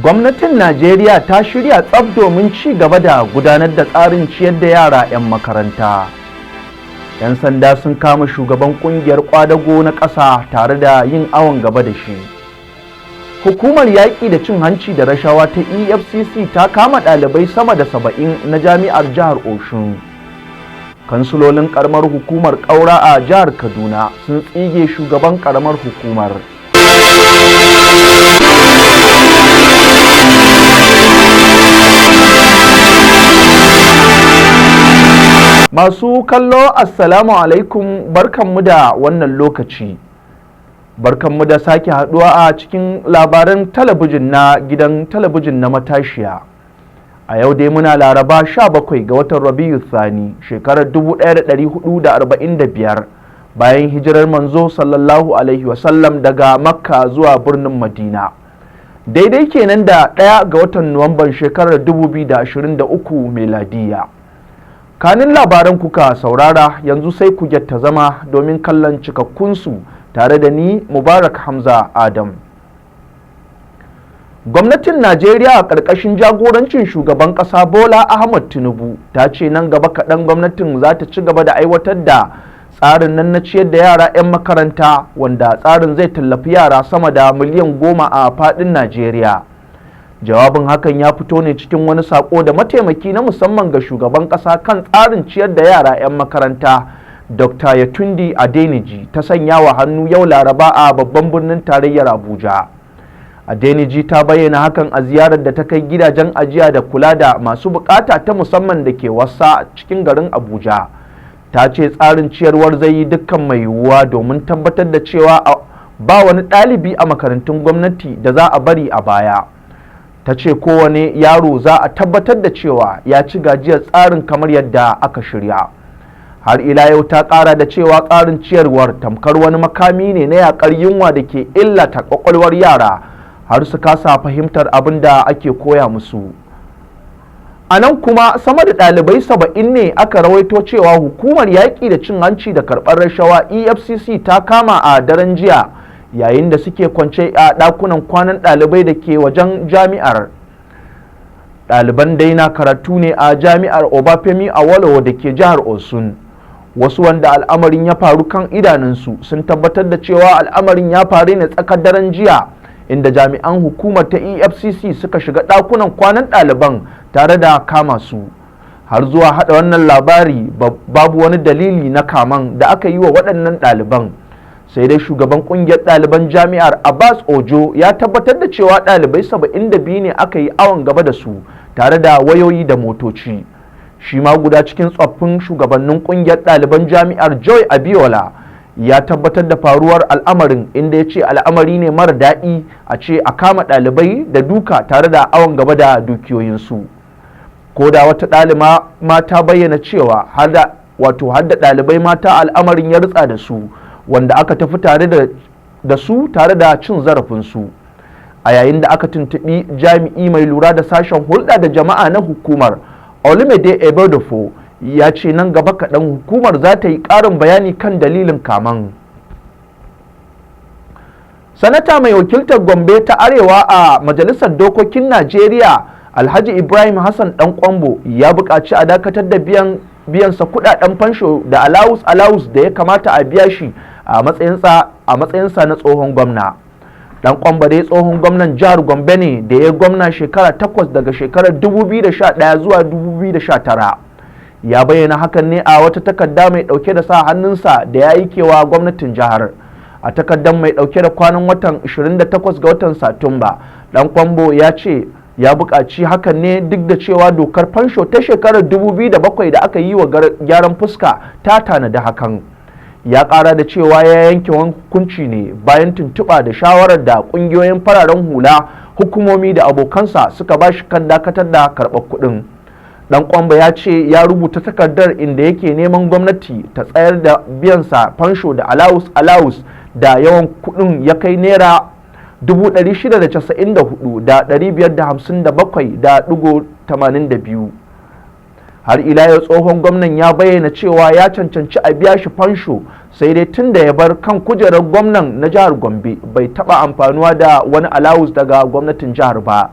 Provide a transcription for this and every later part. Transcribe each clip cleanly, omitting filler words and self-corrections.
Gwamnatin Najeriya ta shirya tsaf domin ci gaba da gudanar da tsarin ciyar da yara 'yan makaranta. 'Yan sanda sun kama shugaban kungiyar kwadago na ƙasa tare da yin awon gaba da shi. Hukumar yaƙi da cin hanci da rashawa ta EFCC ta kama ɗalibai sama da 70 na jami'ar jihar Oshun. Kansilolin ƙaramar hukumar ƙaura a jihar Kaduna sun tsige shugaban ƙaramar hukumar. Masu kallo assalamu alaikum, barkanmu da wannan lokaci. Barkanmu da sake haduwa a cikin labaran talabijin na gidan talabijin na Matashiya. A yau dai muna Laraba 17 ga watan Rabiu Thani shekarar 1445 bayan hijirar manzo sallallahu alaihi wasallam daga Makka zuwa birnin Madina. Daidai kenan da 1 ga watan Nuwamban shekarar 2023 meladiya. Kanin labaran kuka saurara, yanzu sai ku gyatta zama domin kallon cikakkunsu tare da ni Mubarak Hamza Adam. Gwamnatin Najeriya a ƙarƙashin jagorancin shugaban ƙasa Bola Ahmed Tinubu ta ce nan gaba kaɗan gwamnatin za ta ci gaba da aiwatar da tsarin nan na ciyar da yara 'yan makaranta, wanda tsarin zai tallafi yara sama da miliyan 10 a faɗin Najeriya. Jawabin hakan ya fito ne cikin wani sako da mataimaki na musamman ga shugaban ƙasa kan tsarin ciyar da yara 'yan makaranta Dr. Yetunde Adeniji ta sanya wa hannu yau Laraba a babban birnin tarayyar Abuja. Adeniji ta bayyana hakan a ziyarar da ta kai gidajen ajiya da kula da masu bukata ta musamman da ke wasa cikin garin Abuja. Ta ce tsarin ciyarwar zai yi dukkan mai yiwuwa domin tabbatar da cewa ba wani ɗalibi a makarantun gwamnati da za a bari a baya. Ta ce kowane yaro za a tabbatar da cewa ya ci gajiyar tsarin kamar yadda aka shirya. Har ila yau ta ƙara da cewa tsarin ciyarwar tamkar wani makami ne na yaƙar yunwa da ke illata ƙwaƙwalwar yara har su kasa fahimtar abin da ake koya musu. A nan kuma sama da ɗalibai 70 ne aka rawaito cewa hukumar yaƙi da cin hanci da karɓar rashawa EFCC ta kama a daren jiya, yayin da suke kwance a ɗakunan kwanan ɗalibai da ke wajen jami'ar. Ɗaliban dai na karatu ne a jami'ar Obafemi Awolowo da ke jihar Osun. Wasu wanda al'amarin ya faru kan idanunsu sun tabbatar da cewa al'amarin ya faru ne tsakar daren jiya, inda jami'an hukumar ta EFCC suka shiga ɗakunan kwanan ɗaliban tare da kama su. Har zuwa haɗa wannan labari babu wani dalili na kaman da aka yi wa waɗannan ɗaliban. Sai dai shugaban kungiyar ɗaliban jami'ar Abbas Ojo ya tabbatar da cewa ɗalibai 72 ne aka yi awon gaba da su tare da wayoyi da motoci. Shi ma guda cikin tsoffin shugabannin kungiyar ɗaliban jami'ar Joy Abiola ya tabbatar da faruwar al'amarin, inda ya ce al'amari ne mara daɗi a ce a kama ɗalibai da duka tare da awon gaba da dukiyoyinsu. Ko da wata ɗaliba ma ta bayyana cewa har da ɗalibai mata al'amarin ya ritsa da su, wanda aka tafi tare da su tare da cin zarafinsu. A yayin da aka tuntuɓi jami'i mai lura da sashen hulɗa da jama'a na hukumar Olumide Ebedofo, ya ce nan gaba kaɗan hukumar za ta yi ƙarin bayani kan dalilin kaman. Sanata mai wakiltar Gombe ta Arewa a Majalisar Dokokin Najeriya Alhaji Ibrahim Hassan Ɗanƙwambo ya buƙaci a dakatar da biyansa kuɗaɗen fansho da alawus da ya kamata a biya shi a matsayinsa na tsohon gwamna. Ɗanƙwambo dai tsohon gwamnan jihar Gombe ne da ya gwamna shekara 8 daga shekarar 2011 zuwa 2019. Ya bayyana hakan ne a wata takarda mai ɗauke da sa hannunsa da ya yi kewa gwamnatin jihar. A takardar mai ɗauke da kwanan watan 28 ga watan Satumba, Ɗanƙwambo ya ce ya buƙaci hakan ne duk da cewa dokar fansho ta shekarar 2007 da aka yi wa gyaran fuska ta tanada hakan. Ya ƙara da cewa ya yanke hukunci ne bayan tuntuɓa da shawarar da ƙungiyoyin fararen hula, hukumomi da abokansa suka ba shi kan dakatar da karɓar kuɗin. Ɗanƙwambo ya ce ya rubuta takardar inda yake neman gwamnati ta tsayar da biyansa fansho da alawus da yawan kuɗin ya kai naira 694,557.82. Har ila yau tsohon gwamnan ya bayyana cewa ya cancanci a biya shi fansho, sai dai tun da ya bar kan kujerar gwamnan na jihar Gombe bai taɓa amfanuwa da wani alawus daga gwamnatin jihar ba.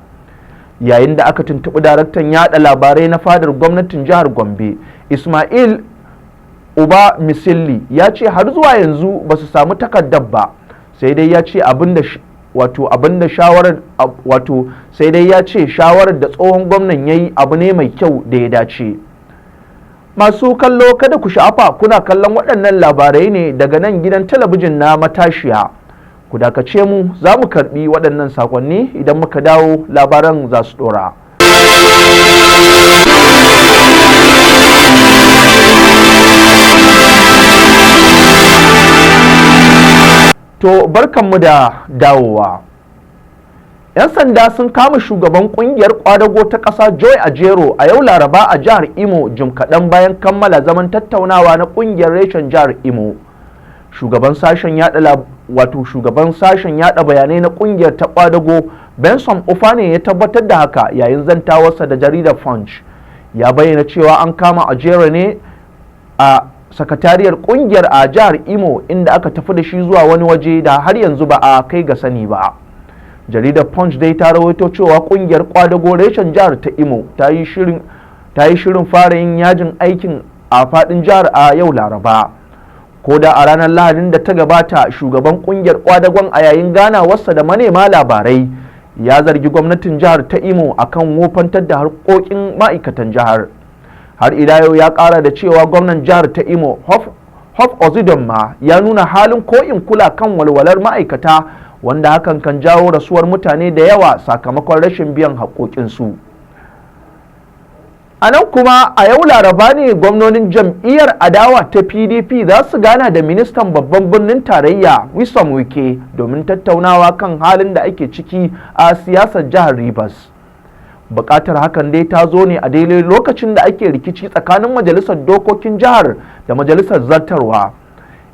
yayin da aka tuntuɓi daraktan yada labarai na fadar gwamnatin jihar Gombe Ismail Uba Misilli ya ce har zuwa yanzu ba su samu takardar ba, sai dai ya ce shawarar da tsohon gwamnan yayi abu ne mai kyau da ya dace. Masu kallo kada ku sha'afa kuna kallon waɗannan labarai ne daga nan gidan talabijin na Matashiya. Ku dakace mu za mu karɓi waɗannan sakonni, idan muka dawo labaran za su ɗora. To barkanmu da dawowa. 'Yan sanda sun kama shugaban kungiyar kwadago ta ƙasa Joy Ajero a yau Laraba a jihar Imo jim kaɗan bayan kammala zaman tattaunawa na kungiyar reshen jihar Imo. Shugaban sashen yada bayanai na kungiyar ta kwadago Benson Ufane ya tabbatar da haka yayin zantawarsa da jaridar Punch. Ya bayyana cewa an kama Ajero ne a sakatariyar kungiyar a jihar Imo, inda aka tafi da shi zuwa wani waje da har yanzu ba a kai ga sani ba. Jaridar Punch dai ta rawaito cewa kungiyar kwadago reshen jihar ta Imo ta yi shirin fara yin yajin aikin a fadin jihar a yau Laraba. Ko da a ranar Lahadin da ta gabata, shugaban kungiyar kwadagon a yayin ganawarsa da manema labarai ya zargi gwamnatin jihar ta Imo akan wofantar da harkokin ma'aikatan jihar. Har ila yau ya kara da cewa gwamnan jihar ta Imo Hope Ozodinma ya nuna halin ko'in kula kan walwalar ma'aikata, wanda hakan kan jawo rasuwar mutane da yawa sakamakon rashin biyan haƙoƙinsu. A nan kuma a yau Laraba ne gwamnonin jam'iyyar adawa ta PDP za su gana da ministan babban birnin tarayya Nyesom Wike domin tattaunawa kan halin da ake ciki a siyasar jihar Rivers. Bukatar hakan dai ta zo ne a daidai lokacin da ake rikici tsakanin majalisar dokokin jihar da majalisar zartarwa,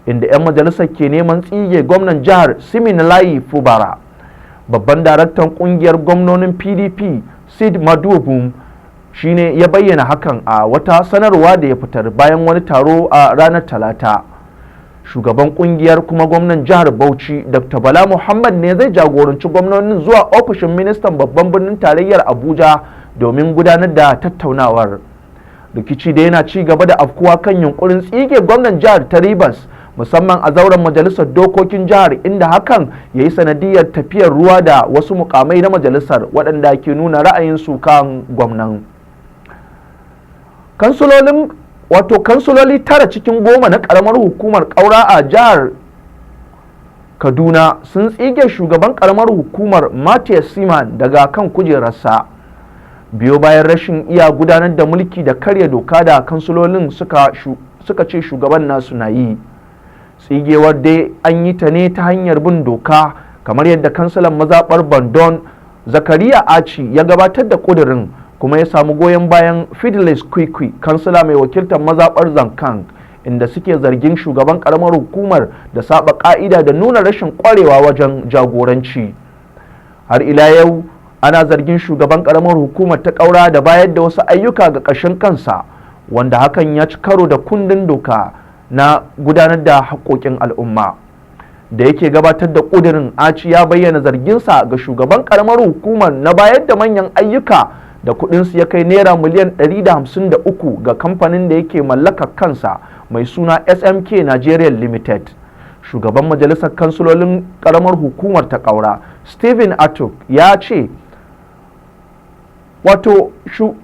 inda 'yan majalisar ke neman tsige gwamnan jihar Siminalayi Fubara. Babban daraktan kungiyar gwamnonin PDP Sid Madubum shine ya bayyana hakan a wata sanarwa da ya fitar bayan wani taro a ranar Talata. Shugaban kungiyar kuma gwamnan jihar Bauchi Dr. Bala Muhammad ne zai jagoranci gwamnonin zuwa ofishin ministan babban birnin tarayyar Abuja domin gudanar da tattaunawar. Rikici da yana ci gaba da afkuwa kan yunkurin tsige gwamnan jihar ta Rivers, musamman a zauren majalisar dokokin jihar, inda hakan ya yi sanadiyar tafiyar ruwa da wasu mukamai na majalisar waɗanda ke nuna ra'ayinsu kan gwamnan. Kansuloli 9 cikin 10 na karamar hukumar Kaura a jihar Kaduna sun tsige shugaban karamar hukumar Matthias Siman daga kan kujerarsa, biyo bayan rashin iya gudanar da mulki da karya doka da kansulolin suka ce shugaban nasu na yi. Tsigewar dai an yi ta ne ta hanyar bin doka, kamar yadda kansilan mazaɓar Bandon Zakariya Aci ya gabatar da ƙudurin, kuma ya samu goyon bayan Fidelis Kwikwi, kansila mai wakiltar mazaɓar Zankan, inda suke zargin shugaban karamar hukumar da saba ka'ida da nuna rashin kwarewa wajen jagoranci. Har ila yau ana zargin shugaban karamar hukumar ta Kaura da bayar da wasu ayyuka ga ƙashin kansa, wanda hakan ya ci karo da kundin doka na gudanar da haƙoƙin al'umma. Da yake gabatar da ƙudurin, Aci ya bayyana zarginsa ga shugaban karamar hukumar na bayar da manyan ayyuka da kudinsu ya kai naira miliyan 153 ga kamfanin da yake mallakar kansa mai suna SMK Nigeria Limited. Shugaban majalisar kansulolin karamar hukumar ta Kaura Stephen Atuk ya ce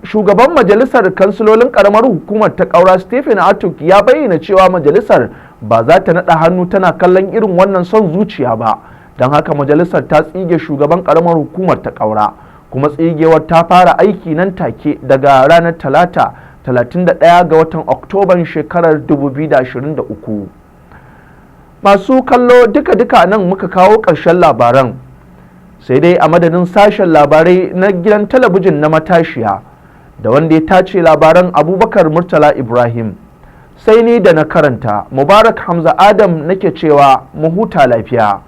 shugaban majalisar kansulolin karamar hukumar ta Kaura Stephen Atuk ya bayyana cewa majalisar ba za ta naɗa hannu tana kallon irin wannan son zuciya ba, don haka majalisar ta tsige shugaban karamar hukumar ta Kaura, kuma tsigewar ta fara aiki nan take daga ranar Talata 31 ga watan Oktoban shekarar 2023. Masu kallo duka-duka nan muka kawo ƙarshen labaran, sai dai a madadin sashen labarai na gidan talabijin na Matashiya da wanda ya tace labaran Abubakar Murtala Ibrahim, sai ni da na karanta Mubarak Hamza Adam nake cewa mu huta lafiya.